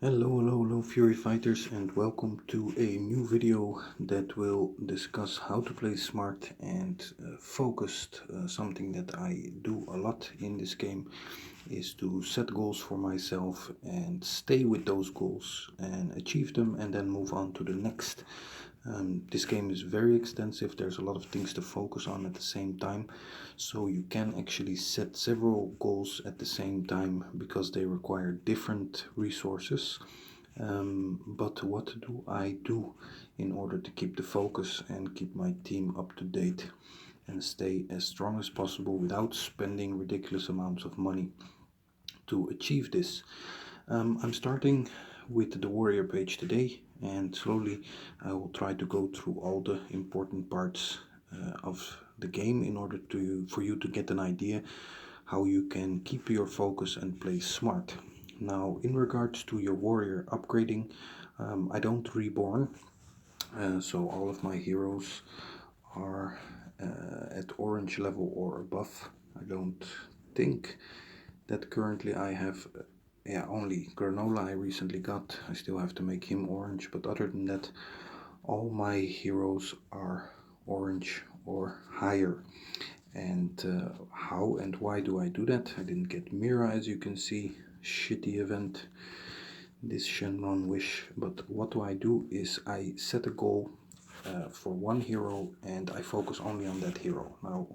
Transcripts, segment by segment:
Hello, Fury Fighters, and welcome to a new video that will discuss how to play smart and focused. Something that I do a lot in this game is to set goals for myself and stay with those goals and achieve them and then move on to the next. This game is very extensive. There's a lot of things to focus on at the same time, so you can actually set several goals at the same time because they require different resources. But what do I do in order to keep the focus and keep my team up to date and stay as strong as possible without spending ridiculous amounts of money to achieve this? I'm starting with the warrior page today, and slowly I will try to go through all the important parts of the game in order for you to get an idea how you can keep your focus and play smart. Now, in regards to your warrior upgrading, I don't reborn, so all of my heroes are at orange level or above. I don't think that currently I have, only Granola I recently got. I still have to make him orange, but other than that, all my heroes are orange or higher. And how and why do I do that? I didn't get Mira, as you can see. Shitty event, this Shenron wish. But what do is I set a goal for one hero and I focus only on that hero. Now,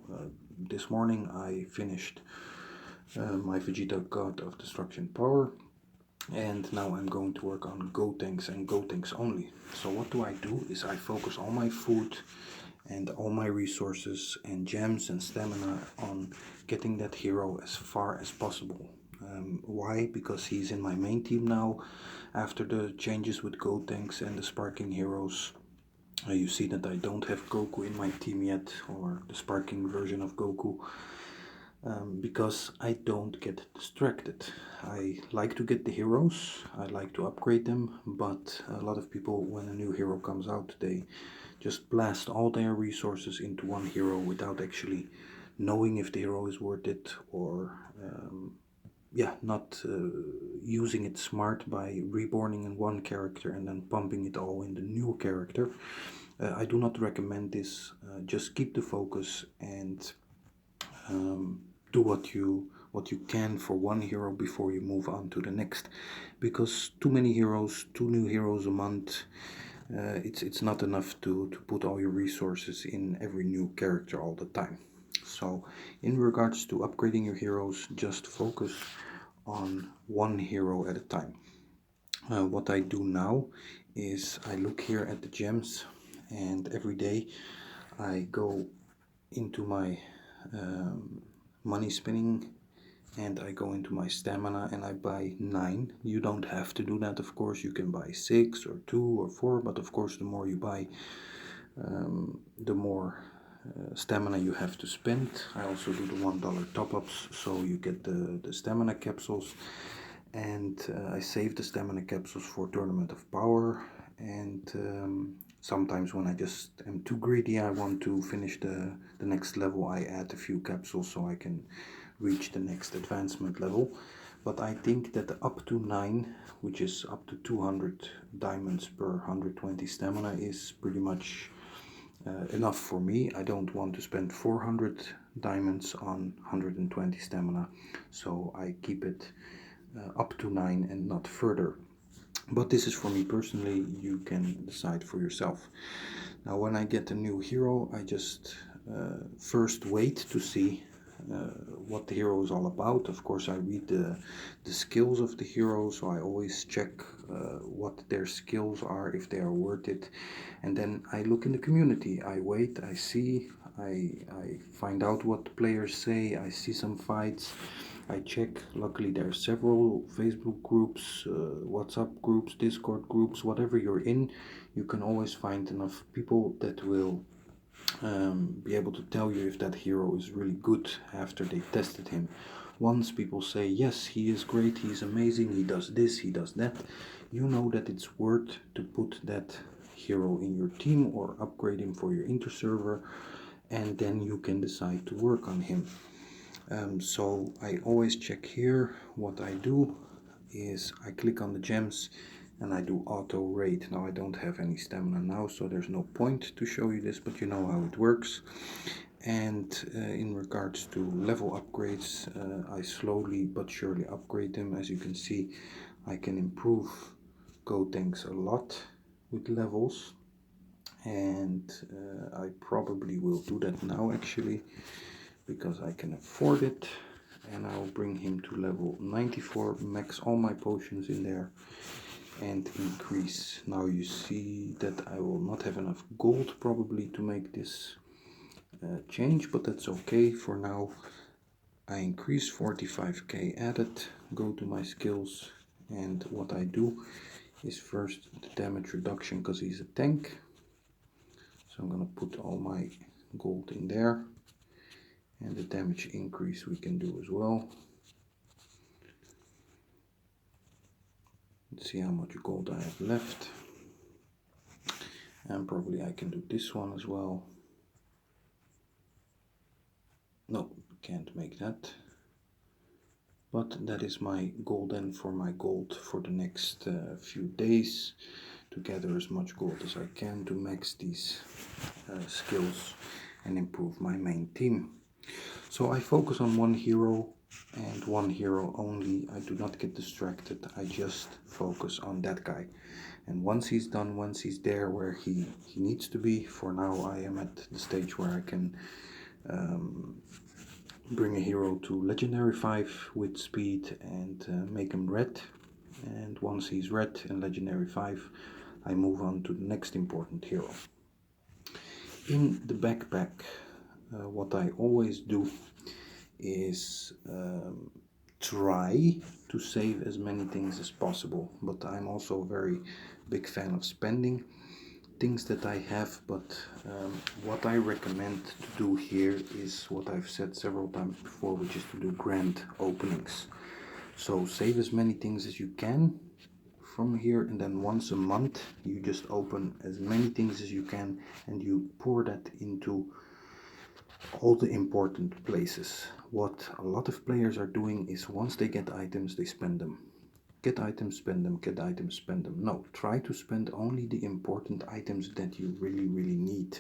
this morning I finished my Vegeta God of Destruction Power, and now I'm going to work on Go Tanks and Go Tanks only. So what do is I focus all my food and all my resources and gems and stamina on getting that hero as far as possible. Why? Because he's in my main team now after the changes with Go Tanks and the Sparking Heroes. You see that I don't have Goku in my team yet, or the Sparking version of Goku, because I don't get distracted. I like to get the heroes, I like to upgrade them, but a lot of people, when a new hero comes out, they just blast all their resources into one hero without actually knowing if the hero is worth it, or not using it smart by reborning in one character and then pumping it all in the new character. I do not recommend this. Just keep the focus and do what you can for one hero before you move on to the next, because too many heroes, two new heroes a month, it's not enough to put all your resources in every new character all the time. So in regards to upgrading your heroes, just focus on one hero at a time. What I do now is I look here at the gems, and every day I go into my money spinning and I go into my stamina and I buy 9. You don't have to do that, of course. You can buy 6 or 2 or 4, but of course the more you buy, the more stamina you have to spend. I also do the $1 top-ups, so you get the stamina capsules, and I save the stamina capsules for Tournament of Power, and sometimes when I just am too greedy, I want to finish the next level, I add a few capsules so I can reach the next advancement level. But I think that up to 9, which is up to 200 diamonds per 120 stamina, is pretty much enough for me. I don't want to spend 400 diamonds on 120 stamina, so I keep it up to 9 and not further. But this is for me personally, you can decide for yourself. Now when I get a new hero, I just first wait to see what the hero is all about. Of course, I read the skills of the hero, so I always check what their skills are, if they are worth it. And then I look in the community, I wait, I see, I find out what players say, I see some fights, I check. Luckily there are several Facebook groups, WhatsApp groups, Discord groups, whatever you're in, you can always find enough people that will be able to tell you if that hero is really good after they tested him. Once people say, yes, he is great, he's amazing, he does this, he does that, you know that it's worth to put that hero in your team or upgrade him for your inter-server, and then you can decide to work on him. So I always check here what I do. is I click on the gems and I do auto raid. Now I don't have any stamina now, so there's no point to show you this, but you know how it works. And in regards to level upgrades, I slowly but surely upgrade them. As you can see, I can improve go tanks a lot with levels, and I probably will do that now actually, because I can afford it. And I'll bring him to level 94, max all my potions in there, and increase. Now you see that I will not have enough gold probably to make this change, but that's okay for now. I increase 45k added, go to my skills, and what I do is first the damage reduction, because he's a tank. So I'm gonna put all my gold in there, and the damage increase we can do as well. Let's see how much gold I have left, and probably I can do this one as well. No, can't make that. But that is my goal then for my gold for the next few days, to gather as much gold as I can to max these skills and improve my main team. So I focus on one hero and one hero only. I do not get distracted. I just focus on that guy. And once he's done, once he's there where he needs to be, for now I am at the stage where I can bring a hero to Legendary 5 with speed and make him red. And once he's red and Legendary 5, I move on to the next important hero. In the backpack, what I always do is try to save as many things as possible, but I'm also a very big fan of spending things that I have. But what I recommend to do here is what I've said several times before, which is to do grand openings. So save as many things as you can from here, and then once a month you just open as many things as you can, and you pour that into all the important places. What a lot of players are doing is once they get items, they spend them. Get items, spend them, get items, spend them. No, try to spend only the important items that you really need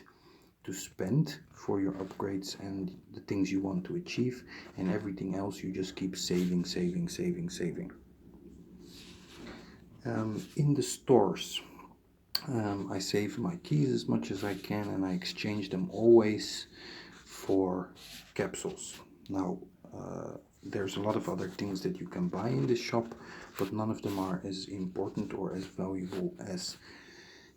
to spend for your upgrades and the things you want to achieve, and everything else you just keep saving. In the stores, I save my keys as much as I can, and I exchange them always for capsules. Now, there's a lot of other things that you can buy in this shop, but none of them are as important or as valuable as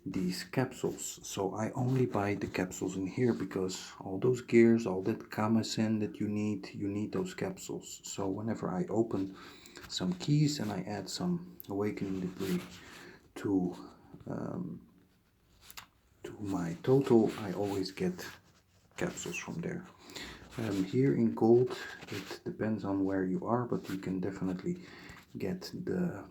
these capsules. So I only buy the capsules in here, because all those gears, all that Kamasen that you need those capsules. So whenever I open some keys and I add some awakening debris to my total, I always get capsules from there. Here in gold, it depends on where you are, but you can definitely get the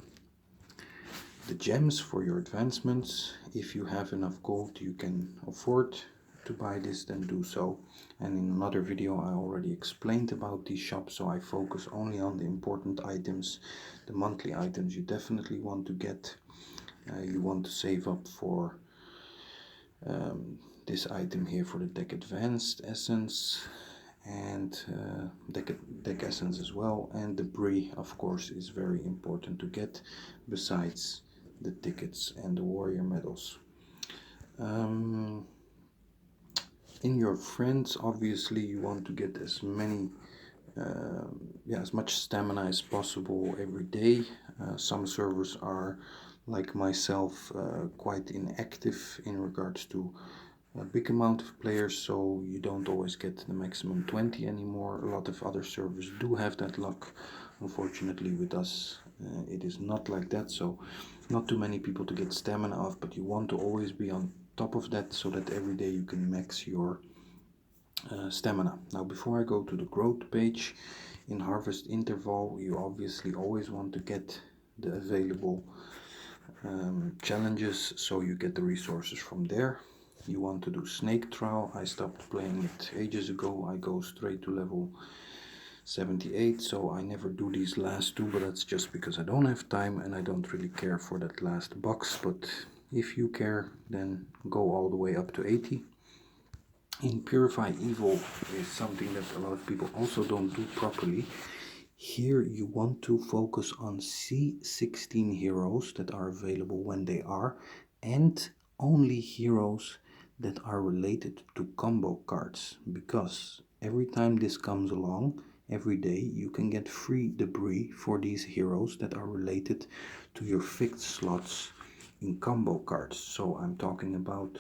gems for your advancements. If you have enough gold you can afford to buy this, then do so. And in another video I already explained about these shops, so I focus only on the important items. The monthly items you definitely want to get. You want to save up for this item here for the deck advanced essence, and deck essence as well. And debris, of course, is very important to get, besides the tickets and the warrior medals. In your friends, obviously you want to get as many as much stamina as possible every day. Some servers are, like myself, quite inactive in regards to a big amount of players, so you don't always get the maximum 20 anymore. A lot of other servers do have that luck. Unfortunately with us it is not like that, so not too many people to get stamina off, but you want to always be on top of that so that every day you can max your stamina. Now before I go to the growth page, in harvest interval you obviously always want to get the available challenges, so you get the resources from there. You want to do snake trial. I stopped playing it ages ago. I go straight to level 78, so I never do these last two, but that's just because I don't have time and I don't really care for that last box. But if you care, then go all the way up to 80. In Purify Evil is something that a lot of people also don't do properly. Here you want to focus on C16 heroes that are available when they are, and only heroes that are related to combo cards, because every time this comes along, every day you can get free debris for these heroes that are related to your fixed slots in combo cards. So I'm talking about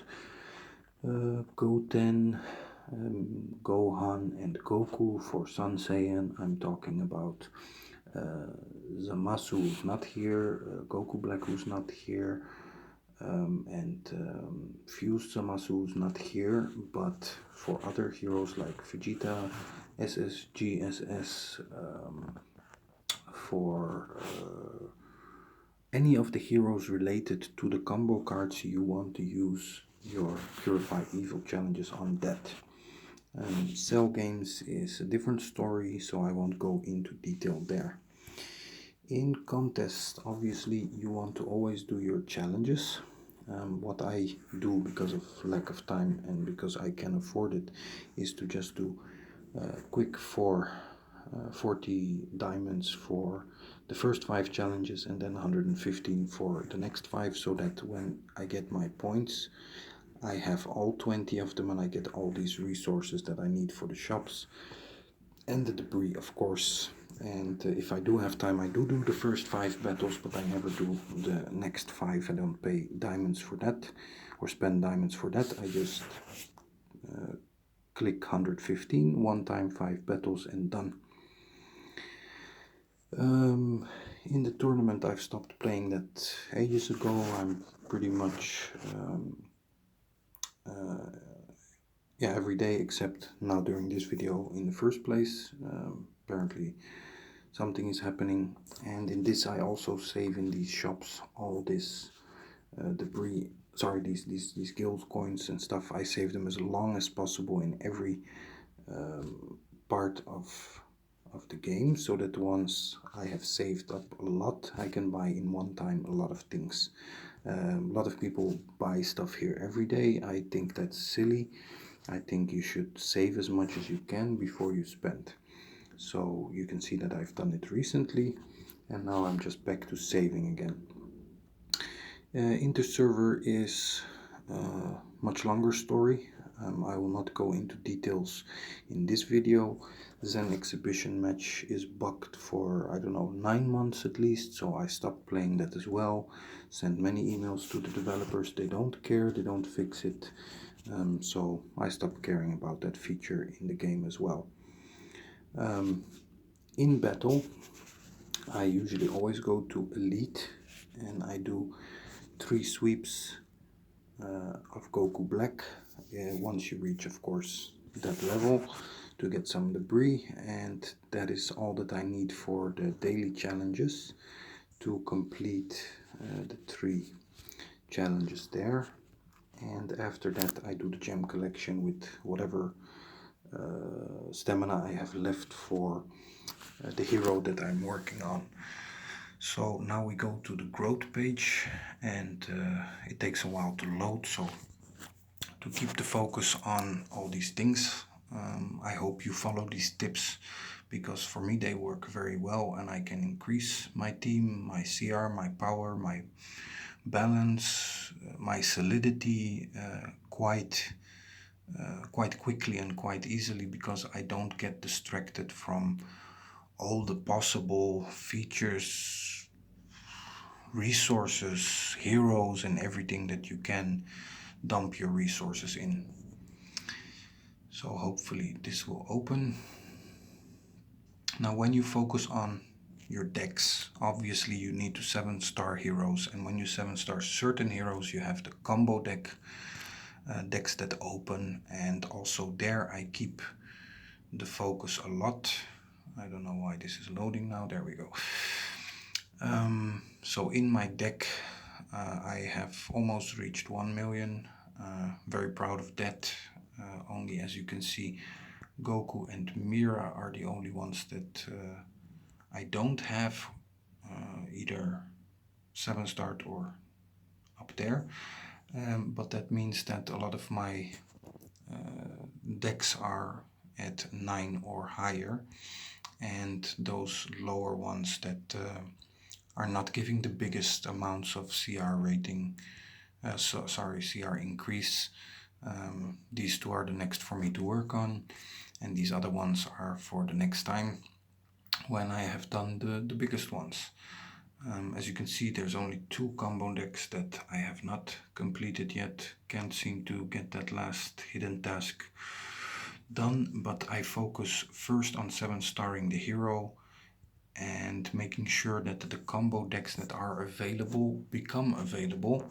Goten, Gohan and Goku for Sun Saiyan. I'm talking about Zamasu who's not here, Goku Black who's not here, and Fused Zamasu who's not here, but for other heroes like Vegeta, SSGSS, for any of the heroes related to the combo cards, you want to use your Purify Evil challenges on that. Cell games is a different story, so I won't go into detail there. In contests, obviously you want to always do your challenges. What I do because of lack of time and because I can afford it is to just do quick 40 diamonds for the first 5 challenges and then 115 for the next 5, so that when I get my points I have all 20 of them and I get all these resources that I need for the shops and the debris, of course. And if I do have time, I do the first 5 battles, but I never do the next 5. I don't pay diamonds for that or spend diamonds for that. I just click 115, one time 5 battles and done. In the tournament, I've stopped playing that ages ago. I'm pretty much every day, except now during this video in the first place. Apparently something is happening, and in this I also save in these shops all this debris, sorry, these guild coins and stuff. I save them as long as possible in every part of the game, so that once I have saved up a lot, I can buy in one time a lot of things. A lot of people buy stuff here every day. I think that's silly. I think you should save as much as you can before you spend. So you can see that I've done it recently, and now I'm just back to saving again. Inter-server is a much longer story. I will not go into details in this video. Zen exhibition match is bugged for, I don't know, 9 months at least, so I stopped playing that as well. Sent many emails to the developers. They don't care, they don't fix it. So I stopped caring about that feature in the game as well. In battle, I usually always go to Elite, and I do 3 sweeps of Goku Black once you reach, of course, that level to get some debris, and that is all that I need for the daily challenges to complete the 3 challenges there. And after that I do the gem collection with whatever stamina I have left for the hero that I'm working on. So now we go to the growth page, and it takes a while to load, so to keep the focus on all these things, I hope you follow these tips, because for me they work very well, and I can increase my team, my CR, my power, my balance, my solidity quite quickly and quite easily, because I don't get distracted from all the possible features, resources, heroes, and everything that you can dump your resources in. So hopefully this will open. Now when you focus on your decks, obviously you need to 7-star heroes, and when you 7-star certain heroes, you have the combo deck, decks that open, and also there I keep the focus a lot. I don't know why this is loading now. There we go. So in my deck I have almost reached 1 million. Very proud of that. Only, as you can see, Goku and Mira are the only ones that I don't have either 7-star or up there. But that means that a lot of my decks are at 9 or higher, and those lower ones that are not giving the biggest amounts of CR rating, CR increase. These two are the next for me to work on, and these other ones are for the next time when I have done the biggest ones. As you can see, there's only 2 combo decks that I have not completed yet. Can't seem to get that last hidden task done, but I focus first on 7-starring the hero and making sure that the combo decks that are available become available,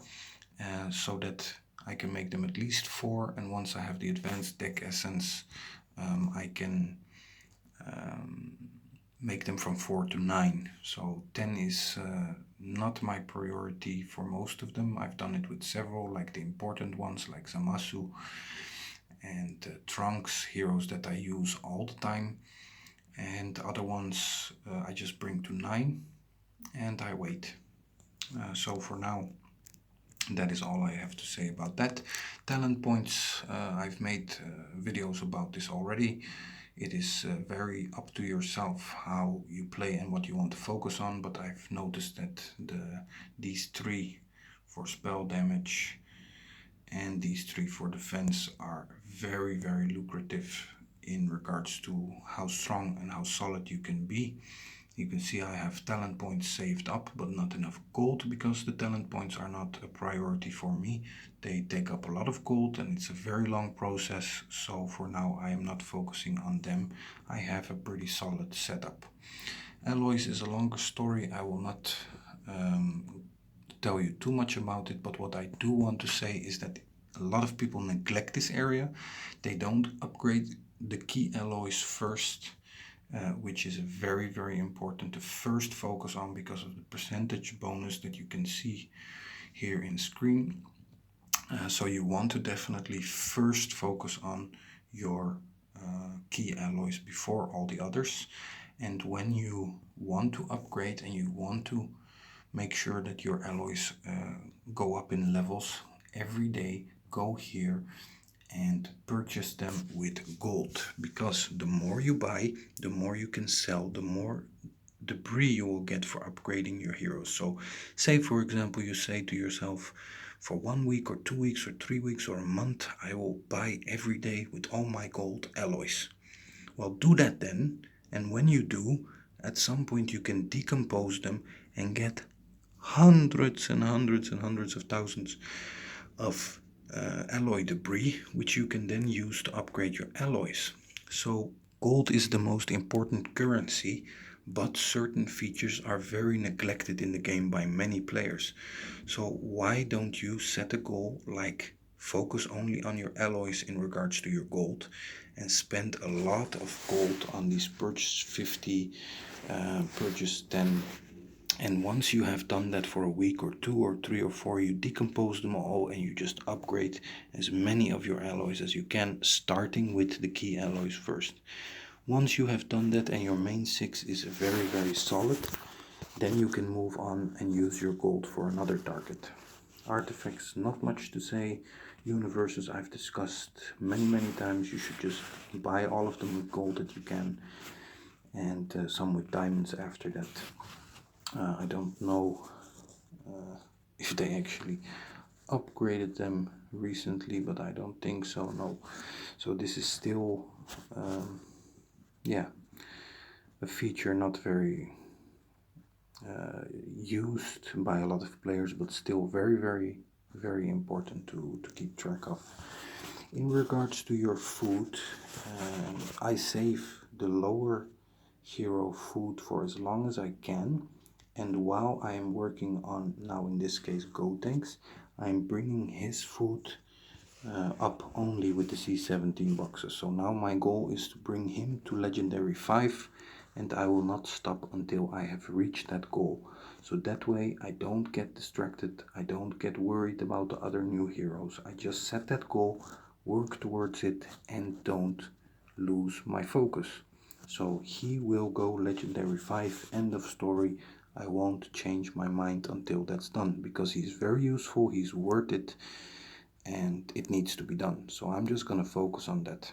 so that I can make them at least 4, and once I have the advanced deck essence, I can make them from 4 to 9. So 10 is not my priority for most of them. I've done it with several, like the important ones like Zamasu and Trunks, heroes that I use all the time, and other ones I just bring to 9 and I wait. So for now, that is all I have to say about that. Talent points, I've made videos about this already. It is very up to yourself how you play and what you want to focus on, but I've noticed that these 3 for spell damage and these 3 for defense are very, very lucrative in regards to how strong and how solid you can be. You can see I have talent points saved up, but not enough gold, because the talent points are not a priority for me. They take up a lot of gold and it's a very long process, so for now I am not focusing on them. I have a pretty solid setup. Alloys is a longer story. I will not tell you too much about it, but what I do want to say is that a lot of people neglect this area. They don't upgrade the key alloys first, which is very, very important to first focus on because of the percentage bonus that you can see here in screen. So you want to definitely first focus on your key alloys before all the others. And when you want to upgrade and you want to make sure that your alloys go up in levels every day, go here and purchase them with gold, because the more you buy, the more you can sell, the more debris you will get for upgrading your heroes. So say for example you say to yourself, for 1 week or 2 weeks or 3 weeks or a month, I will buy every day with all my gold alloys. Well, do that then, and when you do, at some point you can decompose them and get hundreds and hundreds and hundreds of thousands of alloy debris, which you can then use to upgrade your alloys. So gold is the most important currency, but certain features are very neglected in the game by many players. So why don't you set a goal like focus only on your alloys in regards to your gold, and spend a lot of gold on these purchase 50, purchase 10. And once you have done that for a week or 2 or 3 or 4, you decompose them all and you just upgrade as many of your alloys as you can, starting with the key alloys first. Once you have done that and your main 6 is very, very solid, then you can move on and use your gold for another target. Artifacts, not much to say. Universes I've discussed many, many times. You should just buy all of them with gold that you can, and some with diamonds after that. I don't know if they actually upgraded them recently, but I don't think so, no. So this is still, yeah, a feature not very used by a lot of players, but still very, very, very important to keep track of. In regards to your food, I save the lower hero food for as long as I can. And while I am working on, now in this case, Gotenks, I'm bringing his food up only with the C17 boxes. So now my goal is to bring him to Legendary 5, and I will not stop until I have reached that goal. So that way I don't get distracted, I don't get worried about the other new heroes. I just set that goal, work towards it, and don't lose my focus. So he will go legendary 5, end of story. I won't change my mind until that's done, because he's very useful, he's worth it, and it needs to be done. So I'm just gonna focus on that.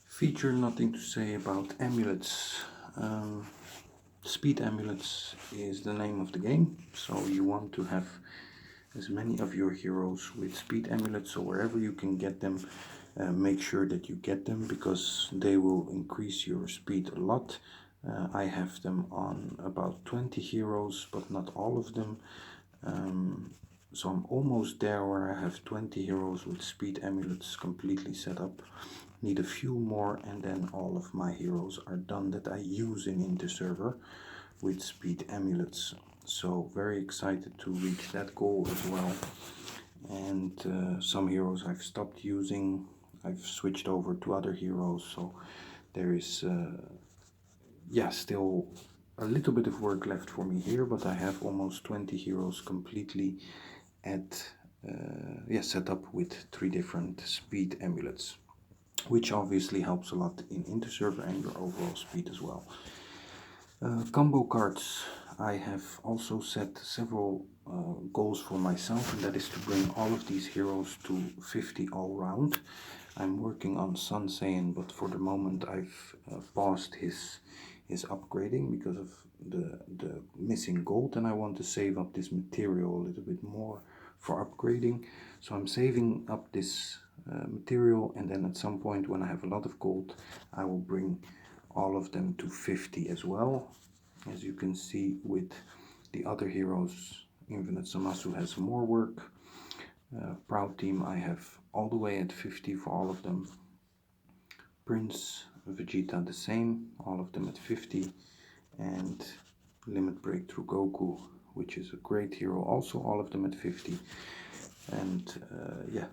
Feature, nothing to say about amulets. Speed amulets is the name of the game, so you want to have as many of your heroes with speed amulets, so wherever you can get them, make sure that you get them, because they will increase your speed a lot. I have them on about 20 heroes, but not all of them. So I'm almost there where I have 20 heroes with speed amulets completely set up. Need a few more, and then all of my heroes are done that I use in Inter-server with speed amulets. So very excited to reach that goal as well. And some heroes I've stopped using, I've switched over to other heroes, so there is still a little bit of work left for me here, but I have almost 20 heroes completely set up with 3 different speed amulets, which obviously helps a lot in Inter-server and your overall speed as well. Combo cards. I have also set several goals for myself, and that is to bring all of these heroes to 50 all round. I'm working on Sun Saiyan, but for the moment I've paused his upgrading because of the missing gold, and I want to save up this material a little bit more for upgrading. So I'm saving up this material, and then at some point when I have a lot of gold, I will bring all of them to 50 as well. As you can see with the other heroes, Infinite Samasu has more work. Proud Team I have all the way at 50 for all of them. Prince Vegeta the same, all of them at 50. And Limit Breakthrough Goku, which is a great hero, also all of them at 50. And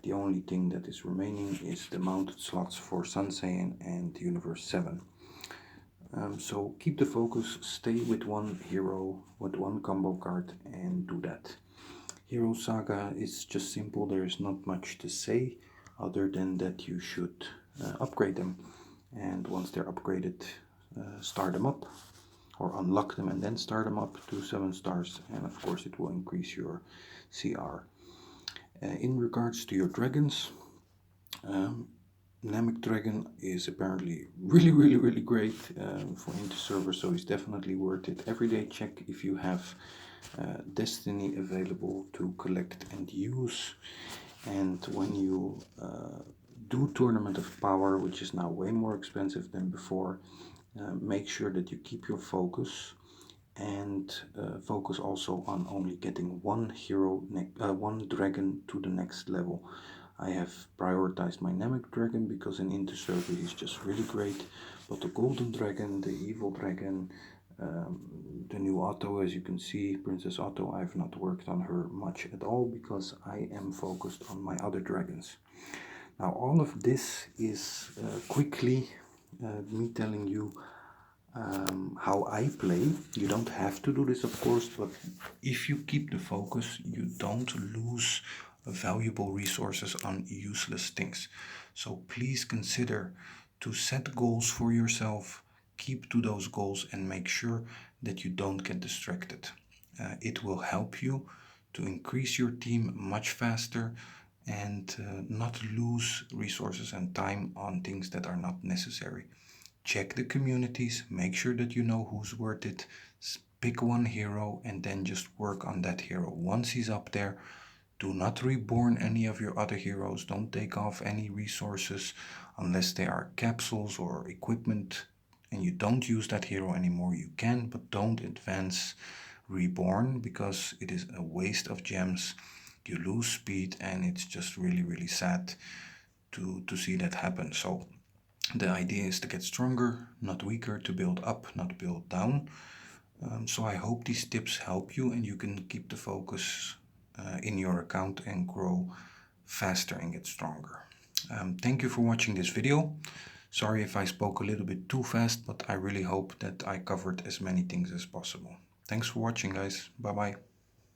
the only thing that is remaining is the mounted slots for Sun Saiyan and Universe 7. So keep the focus, stay with one hero, with one combo card, and do that. Hero Saga is just simple, there is not much to say other than that you should upgrade them. And once they're upgraded, start them up, or unlock them and then start them up to 7 stars, and of course it will increase your CR. In regards to your dragons, Namek Dragon is apparently really great for Inter-server, so it's definitely worth it. Everyday check if you have Destiny available to collect and use, and when you do Tournament of Power, which is now way more expensive than before, make sure that you keep your focus, and focus also on only getting one hero, one dragon to the next level. I have prioritized my Namek Dragon because in Inter-server he's just really great, but the Golden Dragon, the Evil Dragon, the new Otto, as you can see, Princess Otto, I've not worked on her much at all because I am focused on my other dragons. Now all of this is quickly me telling you how I play. You don't have to do this, of course, but if you keep the focus, you don't lose valuable resources on useless things. So please consider to set goals for yourself, keep to those goals, and make sure that you don't get distracted. It will help you to increase your team much faster and not lose resources and time on things that are not necessary. Check the communities, make sure that you know who's worth it, pick one hero, and then just work on that hero. Once he's up there, do not reborn any of your other heroes, don't take off any resources unless they are capsules or equipment and you don't use that hero anymore. You can, but don't advance reborn because it is a waste of gems. You lose speed and it's just really sad to see that happen. So the idea is to get stronger, not weaker, to build up, not build down. So I hope these tips help you and you can keep the focus in your account and grow faster and get stronger. Thank you for watching this video. Sorry if I spoke a little bit too fast, but I really hope that I covered as many things as possible. Thanks for watching, guys. Bye bye.